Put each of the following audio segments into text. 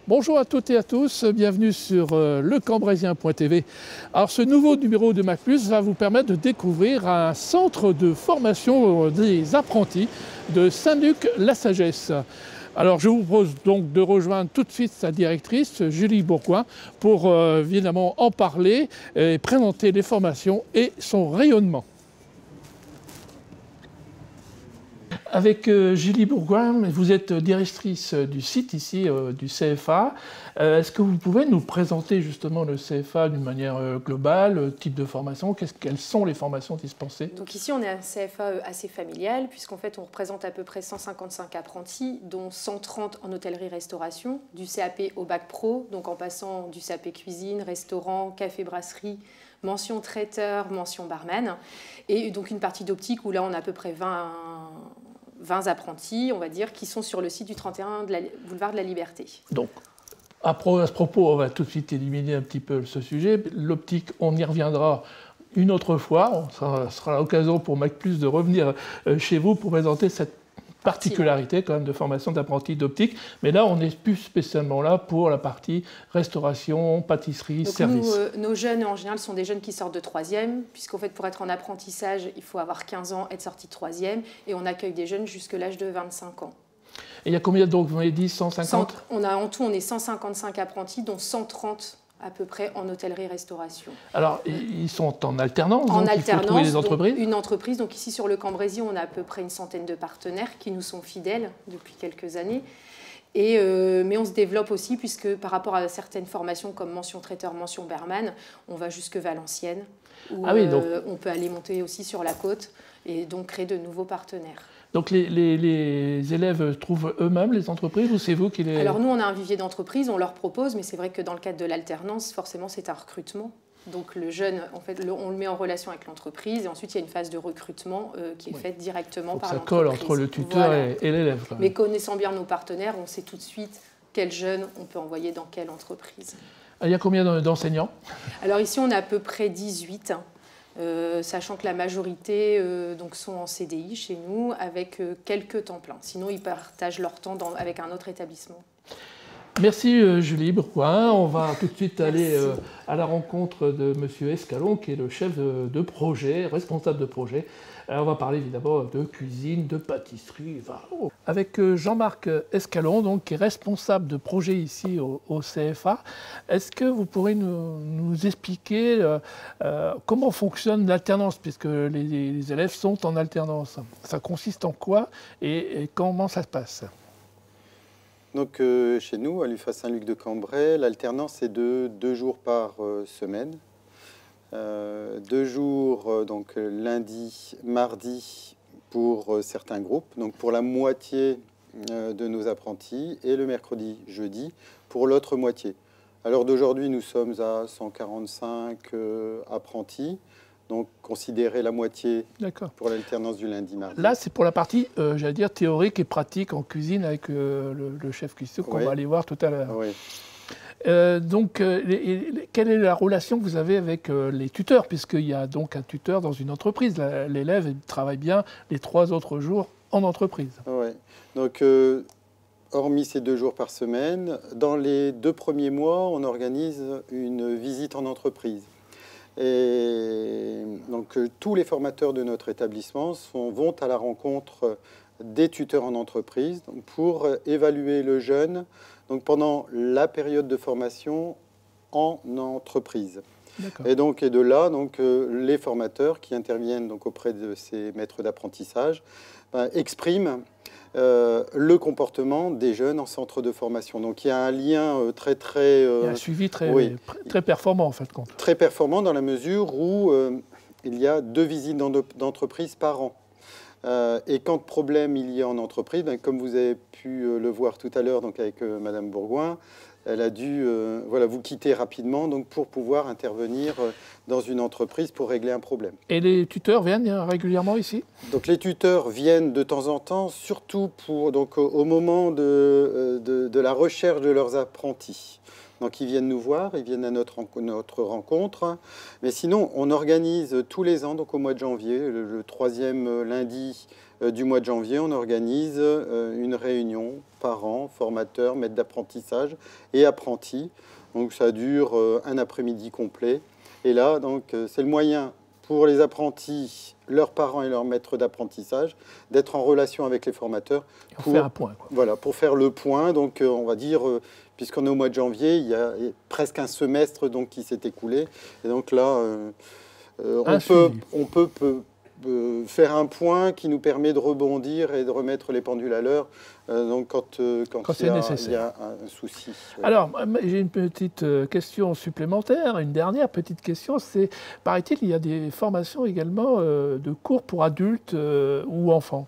Bonjour à toutes et à tous, bienvenue sur lecambréisien.tv. Alors ce nouveau numéro de Mac+ va vous permettre de découvrir un centre de formation des apprentis de Saint-Luc-la-Sagesse. Alors je vous propose donc de rejoindre tout de suite sa directrice, Julie Bourgoin, pour évidemment en parler et présenter les formations et son rayonnement. Avec Julie Bourgoin, vous êtes directrice du site ici, du CFA. Est-ce que vous pouvez nous présenter justement le CFA d'une manière globale, le type de formation, quelles sont les formations dispensées? Donc ici, on est un CFA assez familial, puisqu'en fait, on représente à peu près 155 apprentis, dont 130 en hôtellerie-restauration, du CAP au bac pro, donc en passant du CAP cuisine, restaurant, café-brasserie, mention traiteur, mention barman, et donc une partie d'optique où là, on a à peu près 20 apprentis, on va dire, qui sont sur le site du 31 boulevard de la Liberté. Donc, à ce propos, on va tout de suite éliminer un petit peu ce sujet. L'optique, on y reviendra une autre fois. Ça sera l'occasion pour Mac+ de revenir chez vous pour présenter cette particularité quand même de formation d'apprentis d'optique. Mais là, on n'est plus spécialement là pour la partie restauration, pâtisserie, donc service. Nous, nos jeunes, en général, sont des jeunes qui sortent de 3e, puisqu'en fait, pour être en apprentissage, il faut avoir 15 ans, être sorti de 3e, et on accueille des jeunes jusque l'âge de 25 ans. Et il y a combien, donc, vous m'avez dit 150? En tout, on est 155 apprentis, dont 130 à peu près en hôtellerie-restauration. Alors, ils sont en alternance, en donc alternance, il faut trouver des entreprises. Une entreprise. Donc ici, sur le Cambrésis, on a à peu près une centaine de partenaires qui nous sont fidèles depuis quelques années. Mais on se développe aussi, puisque par rapport à certaines formations comme mention traiteur, mention barman, on va jusque Valenciennes, où on peut aller monter aussi sur la côte et donc créer de nouveaux partenaires. Donc les élèves trouvent eux-mêmes les entreprises ou c'est vous qui les... Alors nous, on a un vivier d'entreprises, on leur propose, mais c'est vrai que dans le cadre de l'alternance, forcément, c'est un recrutement. Donc le jeune, en fait, on le met en relation avec l'entreprise et ensuite il y a une phase de recrutement qui est faite directement par l'entreprise. Ça colle entre le tuteur et l'élève. Mais connaissant bien nos partenaires, on sait tout de suite quel jeune on peut envoyer dans quelle entreprise. Il y a combien d'enseignants? Alors ici, on a à peu près 18. Sachant que la majorité donc sont en CDI chez nous avec quelques temps pleins. Sinon, ils partagent leur temps avec un autre établissement. Merci Julie Bourgoin. On va tout de suite aller à la rencontre de M. Escalon, qui est le chef de projet, responsable de projet. On va parler évidemment de cuisine, de pâtisserie. Avec Jean-Marc Escalon, donc, qui est responsable de projet ici au CFA. Est-ce que vous pourrez nous expliquer comment fonctionne l'alternance, puisque les élèves sont en alternance? Ça consiste en quoi et comment ça se passe? Donc chez nous, à l'UFA Saint-Luc-de-Cambrai, l'alternance est de 2 jours par semaine. 2 jours, donc lundi, mardi pour certains groupes, donc pour la moitié de nos apprentis, et le mercredi, jeudi pour l'autre moitié. À l'heure d'aujourd'hui, nous sommes à 145 apprentis. Donc, considérer la moitié pour l'alternance du lundi, mardi. Là, c'est pour la partie, j'allais dire, théorique et pratique en cuisine avec le chef cuistot qu'on va aller voir tout à l'heure. Oui. Donc, quelle est la relation que vous avez avec les tuteurs? Puisqu'il y a donc un tuteur dans une entreprise. L'élève travaille bien les 3 autres jours en entreprise. Oui. Donc, hormis ces 2 jours par semaine, dans les 2 premiers mois, on organise une visite en entreprise. Et donc, tous les formateurs de notre établissement vont à la rencontre des tuteurs en entreprise pour évaluer le jeune donc, pendant la période de formation en entreprise. Et de là, donc, les formateurs qui interviennent donc, auprès de ces maîtres d'apprentissage expriment le comportement des jeunes en centre de formation. Donc il y a un lien il y a un suivi très performant en fait. Très performant dans la mesure où il y a 2 visites d'entreprise par an. Et quand problème il y a en entreprise, comme vous avez pu le voir tout à l'heure avec Madame Bourgoin, elle a dû vous quitter rapidement donc, pour pouvoir intervenir dans une entreprise pour régler un problème. Et les tuteurs viennent régulièrement ici? Donc les tuteurs viennent de temps en temps, surtout au moment de la recherche de leurs apprentis. Donc ils viennent nous voir, ils viennent à notre rencontre. Mais sinon, on organise tous les ans, donc au mois de janvier, le troisième lundi du mois de janvier, on organise une réunion parents, formateurs, maîtres d'apprentissage et apprentis. Donc ça dure un après-midi complet. Et là, donc, c'est le moyen pour les apprentis, leurs parents et leurs maîtres d'apprentissage, d'être en relation avec les formateurs. Pour faire un point, quoi. Voilà, pour faire le point. Donc, on va dire, puisqu'on est au mois de janvier, il y a presque un semestre donc, qui s'est écoulé. Et donc là, on peut faire un point qui nous permet de rebondir et de remettre les pendules à l'heure donc quand il y a un souci. Ouais. Alors, j'ai une petite question supplémentaire, une dernière petite question, c'est, paraît-il, il y a des formations également de cours pour adultes ou enfants?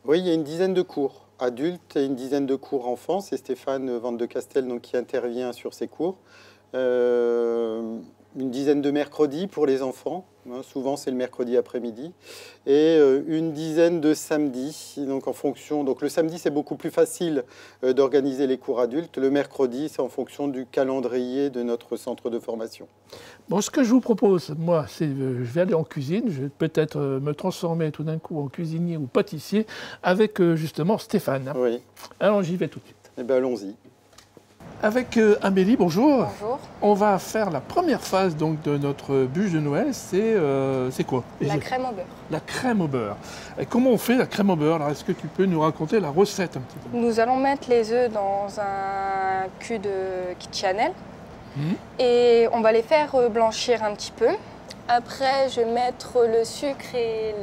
Oui, il y a une dizaine de cours adultes et une dizaine de cours enfants. C'est Stéphane Van de Castel donc, qui intervient sur ces cours. Une dizaine de mercredis pour les enfants, hein, souvent c'est le mercredi après-midi, et une dizaine de samedis. Donc en fonction, donc le samedi c'est beaucoup plus facile d'organiser les cours adultes. Le mercredi c'est en fonction du calendrier de notre centre de formation. Bon, ce que je vous propose, moi, c'est je vais aller en cuisine. Je vais peut-être me transformer tout d'un coup en cuisinier ou pâtissier avec justement Stéphane. Oui. Alors j'y vais tout de suite. Eh bien allons-y. Avec Amélie, bonjour. Bonjour. On va faire la première phase donc, de notre bûche de Noël, c'est quoi? La crème au beurre. La crème au beurre. Et comment on fait la crème au beurre? Alors, est-ce que tu peux nous raconter la recette un petit peu? Nous allons mettre les œufs dans un cul de Kitchenelle et on va les faire blanchir un petit peu. Après, je vais mettre le sucre et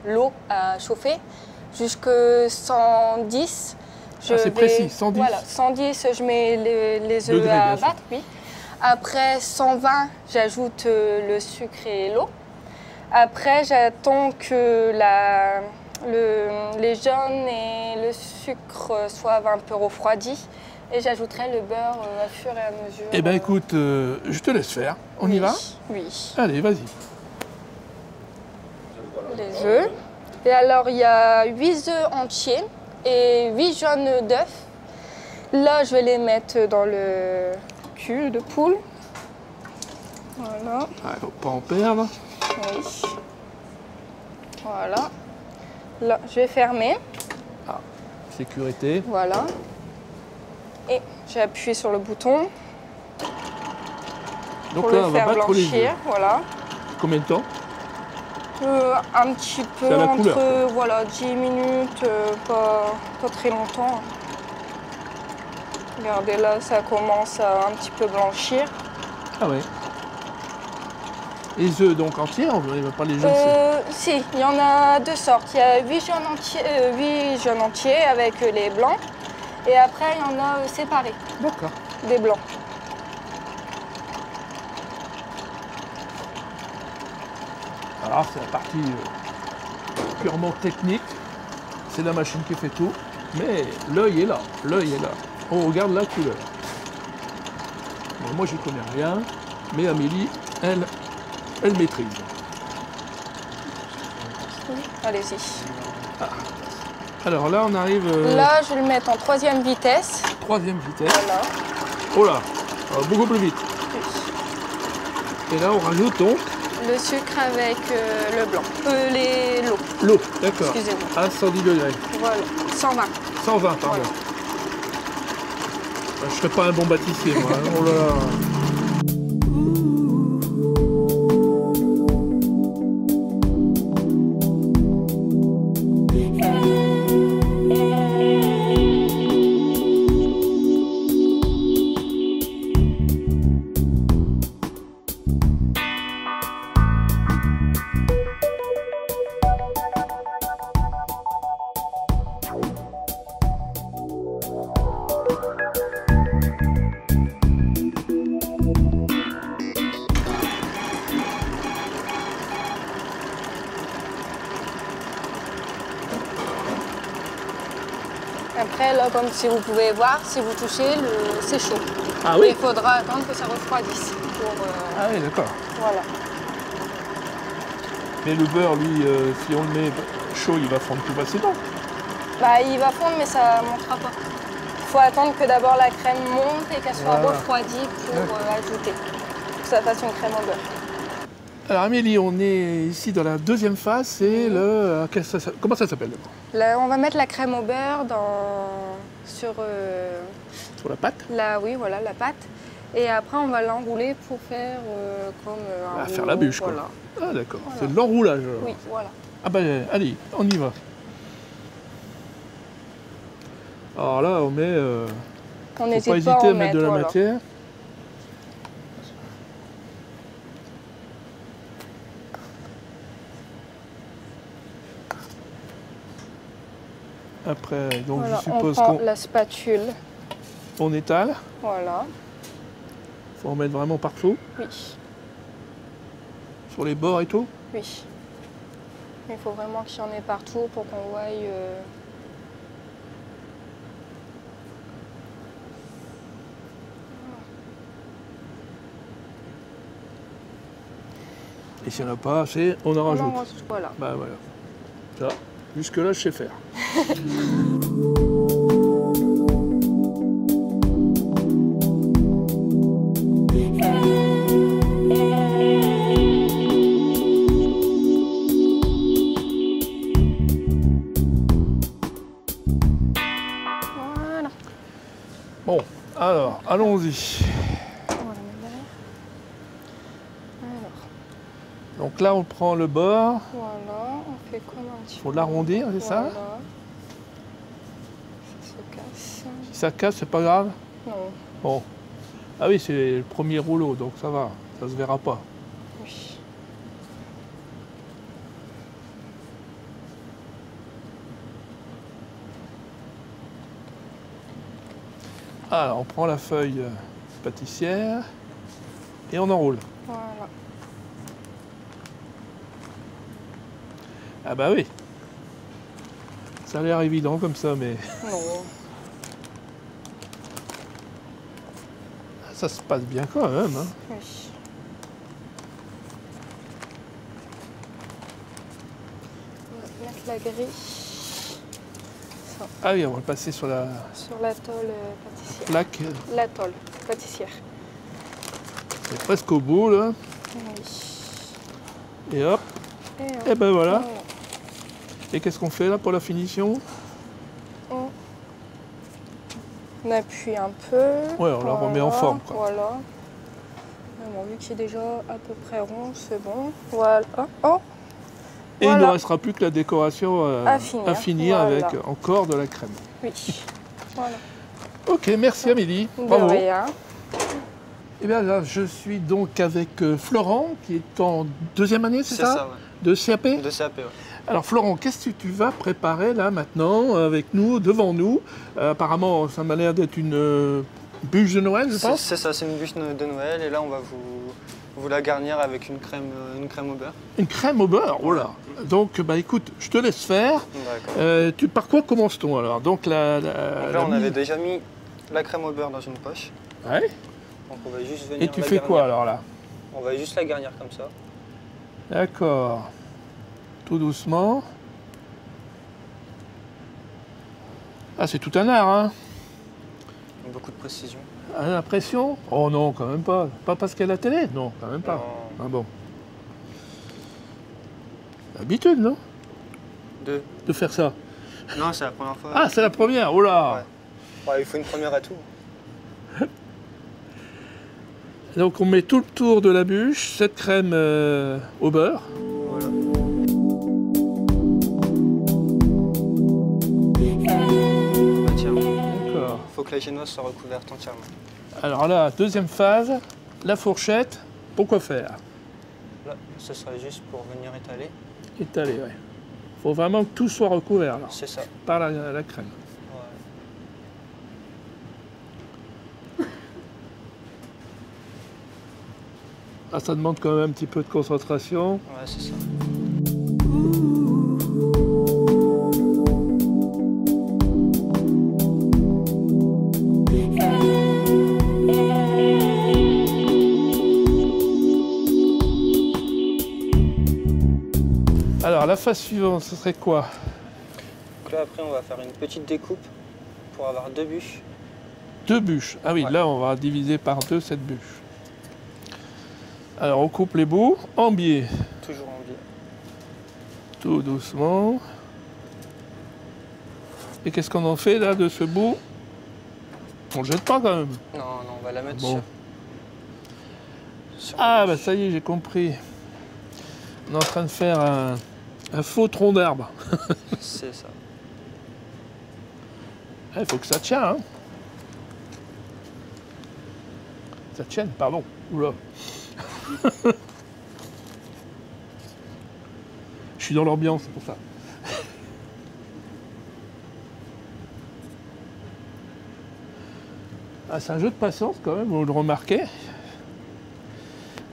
l'eau à chauffer jusqu'à 110. C'est précis, 110. Voilà, 110, je mets les œufs à battre, oui. Après, 120, j'ajoute le sucre et l'eau. Après, j'attends que les jaunes et le sucre soient un peu refroidis. Et j'ajouterai le beurre à fur et à mesure. Eh bien, écoute, je te laisse faire. On y va? Oui. Allez, vas-y. Les œufs. Et alors, il y a 8 œufs entiers et 8 jaunes d'œufs. Là, je vais les mettre dans le cul de poule. Voilà. Il ne faut pas en perdre. Oui. Voilà. Là, je vais fermer. Ah, sécurité. Voilà. Et j'ai appuyé sur le bouton. Donc pour là, le on va faire battre les blanchir. œufs. Voilà. Combien de temps? Un petit peu, C'est à la entre couleur, voilà, 10 minutes, pas très longtemps. Regardez là, ça commence à un petit peu blanchir. Ah ouais. Les œufs donc entiers, on ne va pas les jaunes. Si, il y en a deux sortes. Il y a 8 jaunes entiers avec les blancs. Et après, il y en a séparés, D'accord. des blancs. Alors c'est la partie purement technique. C'est la machine qui fait tout. Mais l'œil est là. L'œil est là. On regarde la couleur. Bon, moi, j'y connais rien. Mais Amélie, elle maîtrise. Allez-y. Alors là, on arrive... Là, je vais le mettre en 3e vitesse. 3e vitesse. Voilà. Oh là, beaucoup plus vite. Et là, on rajoute donc... Le sucre avec le blanc. L'eau. L'eau, d'accord. Excusez-moi. À 110 degrés. Voilà. 120. 120, pardon. Voilà. Je ne serais pas un bon pâtissier, moi. Hein. Oh là là. Après, là, comme si vous pouvez voir, si vous touchez, c'est chaud. Ah oui? Il faudra attendre que ça refroidisse. Ah oui, d'accord. Voilà. Mais le beurre, lui, si on le met chaud, il va fondre plus facilement. Bah, il va fondre, mais ça ne montera pas. faut attendre que d'abord la crème monte et qu'elle soit Voilà. refroidie pour ajouter. Pour que ça fasse une crème au beurre. Alors Amélie, on est ici dans la deuxième phase, c'est le... Comment ça s'appelle? Là, on va mettre la crème au beurre sur Sur la pâte? oui, voilà, la pâte. Et après, on va l'enrouler pour faire comme un Faire la rouleau, bûche, quoi. voilà. Ah d'accord, Voilà. c'est de l'enroulage. alors. Oui, voilà. Ah ben allez, on y va. Alors là, on met... On faut pas n'hésite pas à hésiter en à mettre de la voilà. matière. Après, donc Voilà, je suppose on prend qu'on la spatule. étale. Voilà. Faut en mettre vraiment partout, Oui, sur les bords et tout. oui. Il faut vraiment qu'il y en ait partout pour qu'on voie. Et s'il n'y en a pas assez, on en rajoute. Voilà. Bah voilà. Ça, jusque-là, je sais faire. Voilà. Bon, alors, allons-y. On va la mettre derrière. Alors, Donc là, on prend le bord. voilà, on fait comme un petit Il faut l'arrondir, c'est ça? Voilà. Ça se casse. Si ça casse, c'est pas grave. Non, Bon. Ah oui, c'est le premier rouleau, donc ça va. Ça se verra pas. oui. Alors, on prend la feuille pâtissière et on enroule. Voilà. Ah bah oui. Ça a l'air évident comme ça, mais Non. ça se passe bien quand même. Hein. Oui. On va mettre la grille Ah oui, on va le passer sur la sur la tôle pâtissière. plaque. La tôle pâtissière. C'est presque au bout là. Oui. Et hop. Et ben voilà. Et qu'est-ce qu'on fait là pour la finition? On appuie un peu. Ouais, on la remet en forme, quoi. Voilà. Mais bon, vu qu'il est déjà à peu près rond, c'est bon. Voilà. Oh. Et il ne Voilà. nous restera plus que la décoration À finir, avec voilà. encore de la crème. Oui. Voilà. Ok, merci Amélie. De Bravo. rien. Et bien là, je suis donc avec Florent, qui est en deuxième année, c'est ça, ouais. de CAP. De CAP, ouais. Alors Florent, qu'est-ce que tu vas préparer là maintenant avec nous, devant nous? Apparemment, ça m'a l'air d'être une bûche de Noël, je pense. C'est ça, c'est une bûche de Noël et là on va vous la garnir avec une crème au beurre. Une crème au beurre, oh là. Donc bah écoute, je te laisse faire. D'accord. Par quoi commence-t-on alors? Donc Donc là on avait déjà mis la crème au beurre dans une poche. Ouais. Donc on va juste venir Et tu la fais garnir. quoi alors là? On va juste la garnir comme ça. D'accord. Tout doucement. Ah, c'est tout un art, hein? Beaucoup de précision. Ah, la pression? Oh non, quand même pas. Pas parce qu'il y a la télé? Non, quand même pas. Non. Ah bon. Habitude, non? De faire ça. Non, c'est la première fois. Ah, c'est la première, oh là! Ouais, il faut une première à tout. Donc on met tout le tour de la bûche, cette crème au beurre. Voilà. Entièrement. D'accord. Il faut que la génoise soit recouverte entièrement. Alors là, deuxième phase, la fourchette. Pour quoi faire? Là, ce sera juste pour venir étaler. Étaler, ouais. Faut vraiment que tout soit recouvert là, C'est ça. par la crème. Ouais. Ah, ça demande quand même un petit peu de concentration. Ouais, c'est ça. Alors la phase suivante, ce serait quoi? Donc là, après, on va faire une petite découpe pour avoir deux bûches. 2 bûches. Ah oui, Ouais. là, on va diviser par 2 cette bûche. Alors, on coupe les bouts en biais. Toujours en biais. Tout doucement. Et qu'est-ce qu'on en fait là de ce bout? On le jette pas quand même. Non, non, on va la mettre Bon. sur Ah bah ça y est, j'ai compris. On est en train de faire un faux tronc d'arbre. C'est ça. Il faut que ça tienne. Hein. Ça tienne, pardon. Oula. Je suis dans l'ambiance, c'est pour ça. Ah, c'est un jeu de patience quand même, vous le remarquez.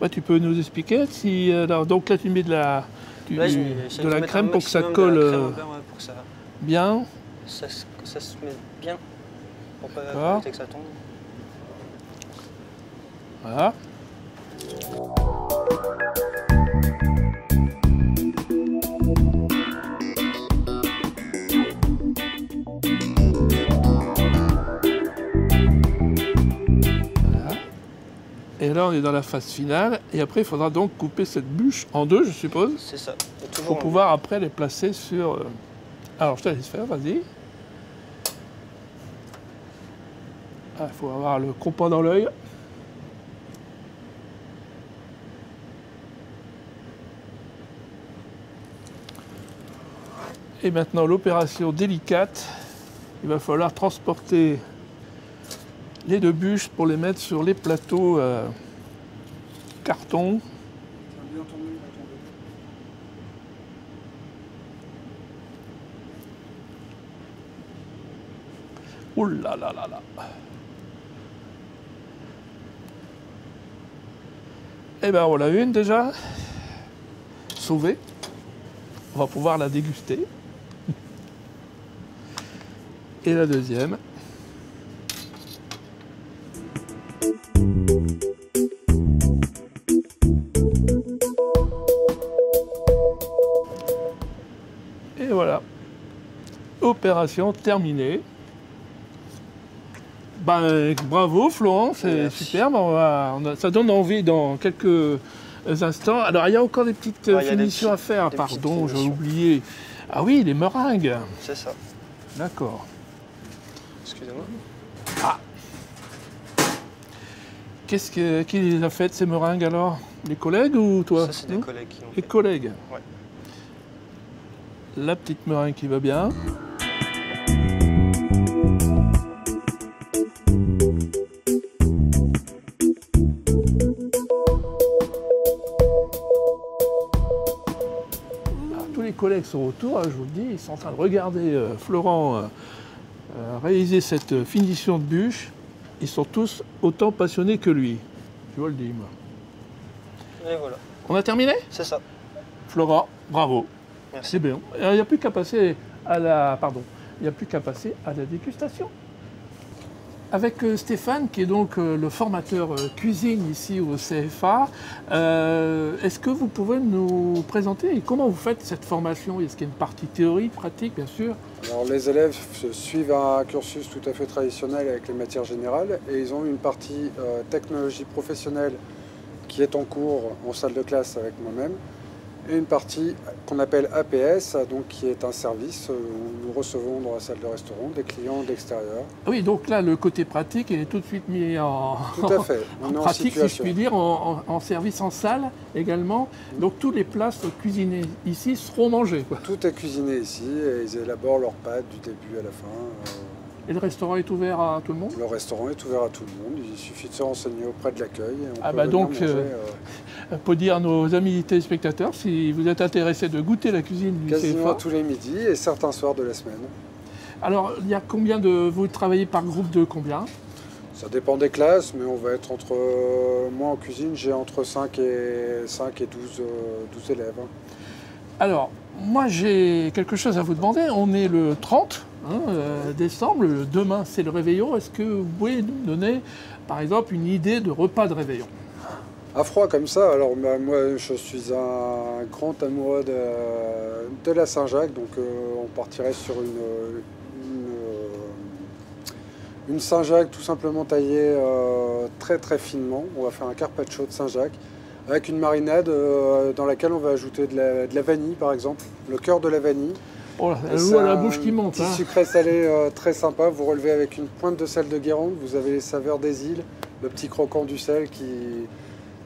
Ouais, tu peux nous expliquer si. Alors, donc là, tu mets de la, Là, j'essaie de la mettre crème un pour que ça maximum colle de la crème au beurre, ouais, pour que bien. ça se met bien. Pour pas D'accord. éviter que ça tombe. Voilà. Voilà. Et là, on est dans la phase finale. Et après, il faudra donc couper cette bûche en 2, je suppose, C'est ça. Et toujours pour en pouvoir après les placer sur... Alors, je te laisse faire, vas-y. Il faut avoir le compas dans l'œil. Et maintenant, l'opération délicate. Il va falloir transporter les 2 bûches pour les mettre sur les plateaux carton. Ouh là là là là. Eh bien, voilà une déjà. Sauvée. On va pouvoir la déguster. Et la deuxième. Et voilà. Opération terminée. Ben, bravo Florent, c'est Merci. superbe. Ça donne envie dans quelques instants. Alors il y a encore des petites Ouais, il y a des finitions à faire. des petites Pardon, j'ai finitions. oublié. Ah oui, les meringues. C'est ça. D'accord. Excusez-moi. Qui les a faites ces meringues alors? Les collègues ou toi? Ça, c'est des Non collègues qui l'ont Les fait. collègues. Ouais. La petite meringue qui va bien. Alors, tous les collègues sont autour, hein, je vous le dis, ils sont en train de regarder Florent réaliser cette finition de bûche. Ils sont tous autant passionnés que lui. Je vous le dis, moi. Et voilà. On a terminé? C'est ça. Florent, bravo. Merci. C'est bien. Il n'y a plus qu'à passer à la. Pardon. Il n'y a plus qu'à passer à la dégustation. Avec Stéphane, qui est donc le formateur cuisine ici au CFA, est-ce que vous pouvez nous présenter comment vous faites cette formation? Est-ce qu'il y a une partie théorique, pratique, bien sûr? Alors les élèves suivent un cursus tout à fait traditionnel avec les matières générales et ils ont une partie technologie professionnelle qui est en cours en salle de classe avec moi-même et une partie qu'on appelle APS, donc qui est un service où nous recevons dans la salle de restaurant des clients d'extérieur. Oui, donc là, le côté pratique, il est tout de suite mis en, Tout à fait, en on est en pratique, si je situation. puis dire, en service en salle également. Donc tous les plats cuisinés ici seront mangés, quoi. Tout est cuisiné ici et ils élaborent leurs pâtes du début à la fin. Et le restaurant est ouvert à tout le monde? Le restaurant est ouvert à tout le monde, il suffit de se renseigner auprès de l'accueil. Et on Ah peut bah venir donc, manger, Pour dire à nos amis téléspectateurs, si vous êtes intéressés de goûter la cuisine du quasiment CFA. tous les midis et certains soirs de la semaine. Alors, il y a combien de... Vous travaillez par groupe de combien? Ça dépend des classes, mais on va être entre... moi en cuisine, j'ai entre 5 et 12 élèves. Alors, moi j'ai quelque chose à vous demander. On est le 30 décembre, demain c'est le réveillon. Est-ce que vous pouvez nous donner, par exemple, une idée de repas de réveillon? À froid comme ça, alors moi je suis un grand amoureux de la Une Saint-Jacques tout simplement taillée très très finement. On va faire un carpaccio de Saint-Jacques avec une marinade dans laquelle on va ajouter de la vanille par exemple, le cœur de la vanille. Oh là, l'eau à la bouche qui monte. Un petit sucré salé très sympa. Vous relevez avec une pointe de sel de Guérande. Vous avez les saveurs des îles, le petit croquant du sel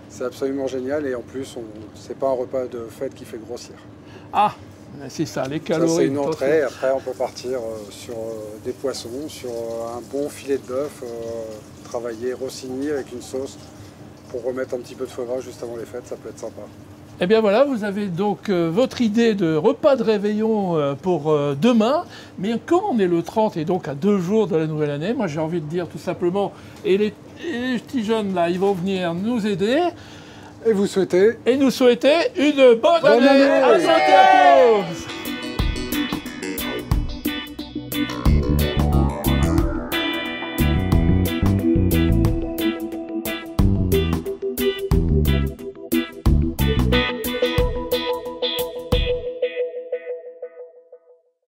c'est absolument génial. Et en plus, c'est pas un repas de fête qui fait grossir. Ah, c'est ça, les calories. Ça, c'est une entrée. Après, on peut partir sur des poissons, sur un bon filet de bœuf, travaillé Rossini avec une sauce pour remettre un petit peu de foie gras juste avant les fêtes. Ça peut être sympa. Eh bien voilà, vous avez donc votre idée de repas de réveillon pour demain. Mais comme on est le 30 et donc à 2 jours de la nouvelle année, moi j'ai envie de dire tout simplement, et les petits jeunes là, ils vont venir nous aider. Et vous souhaitez Et nous souhaiter une bonne année. À bientôt.